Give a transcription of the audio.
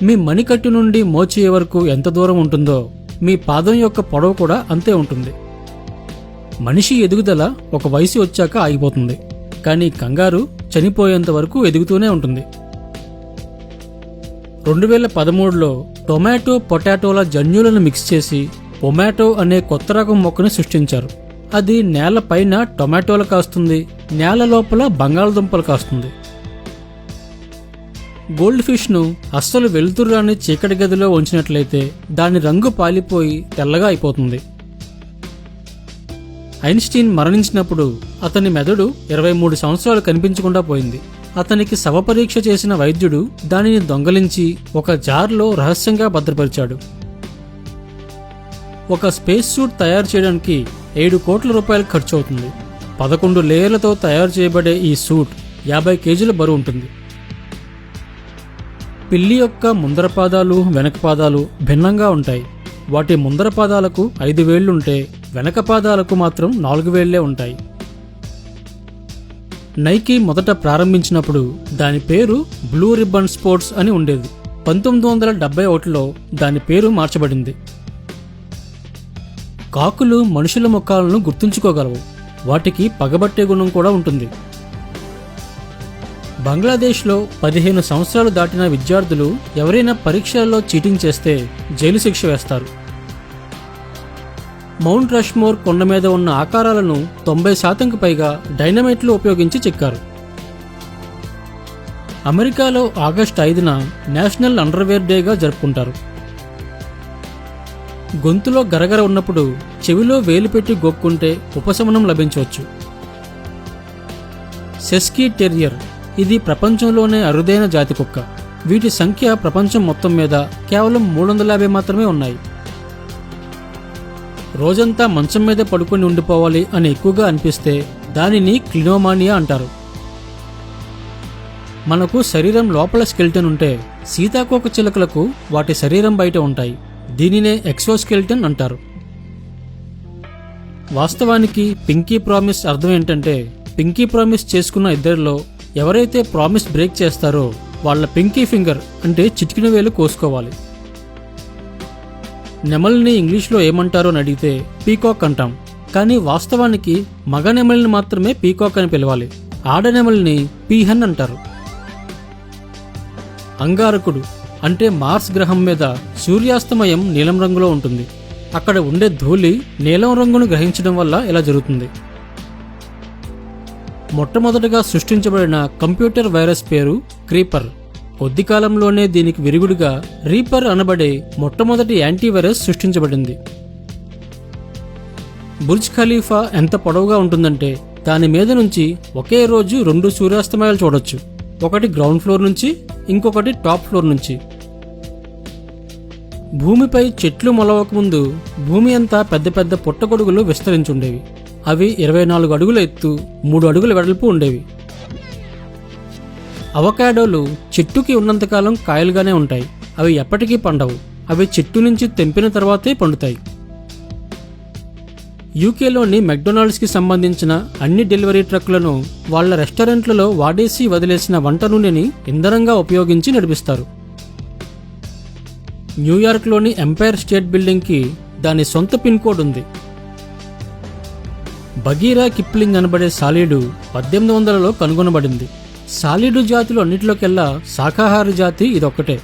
మీ మణికట్టు నుండి మోచేయి వరకు ఎంత దూరం ఉంటుందో మీ పాదం యొక్క పొడవు కూడా అంతే ఉంటుంది. మనిషి ఎదుగుదల ఒక వయసు వచ్చాక ఆగిపోతుంది, కానీ కంగారు చనిపోయేంత వరకు ఎదుగుతూనే ఉంటుంది. 2013లో టొమాటో పొటాటోల జన్యులను మిక్స్ చేసి పొమాటో అనే కొత్త రకం మొక్కను సృష్టించారు. అది నేల పైన టొమాటోలు కాస్తుంది, నేల లోపల బంగాళదుంపలు కాస్తుంది. గోల్డ్ ఫిష్ ను అస్సలు వెలుతురురాని చీకటి గదిలో ఉంచినట్లయితే దాని రంగు పాలిపోయి తెల్లగా అయిపోతుంది. ఐన్స్టీన్ మరణించినప్పుడు అతని మెదడు 23 సంవత్సరాలు కనిపించకుండా పోయింది. అతనికి శవపరీక్ష చేసిన వైద్యుడు దానిని దొంగలించి ఒక జార్లో రహస్యంగా భద్రపరిచాడు. ఒక స్పేస్ సూట్ తయారు చేయడానికి 7 కోట్ల రూపాయలు ఖర్చు అవుతుంది. 11 లేయర్లతో తయారు చేయబడే ఈ సూట్ 50 కేజీల బరువు ఉంటుంది. పిల్లి యొక్క ముందర పాదాలు వెనక పాదాలు భిన్నంగా ఉంటాయి. వాటి ముందర పాదాలకు 5 వేళ్లుంటే వెనక పాదాలకు మాత్రం 4 వేళ్లే ఉంటాయి. నైకీ మొదట ప్రారంభించినప్పుడు దాని పేరు బ్లూ రిబ్బన్ స్పోర్ట్స్ అని ఉండేది. 1971లో దాని పేరు మార్చబడింది. కాకులు మనుషుల ముఖాలను గుర్తుంచుకోగలవు. వాటికి పగబట్టే గుణం కూడా ఉంటుంది. బంగ్లాదేశ్లో 15 సంవత్సరాలు దాటిన విద్యార్థులు ఎవరైనా పరీక్షల్లో చీటింగ్ చేస్తే జైలు శిక్ష వేస్తారు. మౌంట్ రష్మోర్ కొండ మీద ఉన్న ఆకారాలను 90% పైగా డైనమైట్లు ఉపయోగించి చెక్కారు. అమెరికాలో ఆగస్టు 5న నేషనల్ అండర్వేర్ డేగా జరుపుకుంటారు. గొంతులో గరగర ఉన్నప్పుడు చెవిలో వేలు పెట్టి గొక్కుంటే ఉపశమనం లభించవచ్చు. సెస్కీ టెరియర్ ఇది ప్రపంచంలోనే అరుదైన జాతి కుక్క. వీటి సంఖ్య ప్రపంచం మొత్తం మీద కేవలం 350 మాత్రమే ఉన్నాయి. రోజంతా మంచం మీద పడుకొని ఉండిపోవాలి అని ఎక్కువగా అనిపిస్తే దానిని క్లినోమానియా అంటారు. మనకు శరీరం లోపల స్కెల్టన్ ఉంటే సీతాకోక చిలుకలకు వాటి శరీరం బయట ఉంటాయి. దీనినే ఎక్సోస్కెల్టన్ అంటారు. వాస్తవానికి పింకీ ప్రామిస్ అర్థం ఏంటంటే, పింకీ ప్రామిస్ చేసుకున్న ఇద్దరిలో ఎవరైతే ప్రామిస్ బ్రేక్ చేస్తారో వాళ్ళ పింకీ ఫింగర్ అంటే చిటికిన వేలు కోసుకోవాలి. నెమలిని ఇంగ్లీష్లో ఏమంటారో అని అడిగితే పీకాక్ అంటాం. కానీ వాస్తవానికి మగ నెమలిని మాత్రమే పీకాక్ అని పిలవాలి. ఆడనెమలిని పీహన్ అంటారు. అంగారకుడు అంటే మార్స్ గ్రహం మీద సూర్యాస్తమయం నీలం రంగులో ఉంటుంది. అక్కడ ఉండే ధూళి నీలం రంగును గ్రహించడం వల్ల ఇలా జరుగుతుంది. మొట్టమొదటగా సృష్టించబడిన కంప్యూటర్ వైరస్ పేరు క్రీపర్. కొద్ది కాలంలోనే దీనికి విరుగుడుగా రీపర్ అనబడే మొట్టమొదటి యాంటీవైరస్ సృష్టించబడింది. బుర్జ్ ఖలీఫా ఎంత పొడవుగా ఉంటుందంటే దాని మీద నుంచి ఒకే రోజు 2 సూర్యాస్తమయాలు చూడొచ్చు. ఒకటి గ్రౌండ్ ఫ్లోర్ నుంచి, ఇంకొకటి టాప్ ఫ్లోర్ నుంచి. భూమిపై చెట్లు మొలవకముందు భూమి అంతా పెద్ద పెద్ద పుట్టగొడుగులు విస్తరించుండేవి. అవి 24 అడుగుల ఎత్తు, 3 అడుగుల వెడల్పు ఉండేవి. అవకాడోలు చెట్టుకి ఉన్నంతకాలం కాయలుగానే ఉంటాయి. అవి ఎప్పటికీ పండవు. అవి చెట్టు నుంచి తెంపిన తర్వాతే పండుతాయి. యూకేలోని మెక్డొనాల్డ్స్కి సంబంధించిన అన్ని డెలివరీ ట్రక్కులను వాళ్ల రెస్టారెంట్లలో వాడేసి వదిలేసిన వంట నూనెని ఇంధనంగా ఉపయోగించి నడిపిస్తారు. న్యూయార్క్లోని ఎంపైర్ స్టేట్ బిల్డింగ్కి దాని సొంత పిన్ కోడ్ ఉంది. బగీరా కిప్లింగ్ అనబడే సాలీడు 1800లో కనుగొనబడింది. సాలీడు జాతులు అన్నిటిలోకెల్లా శాకాహార జాతి ఇదొక్కటే.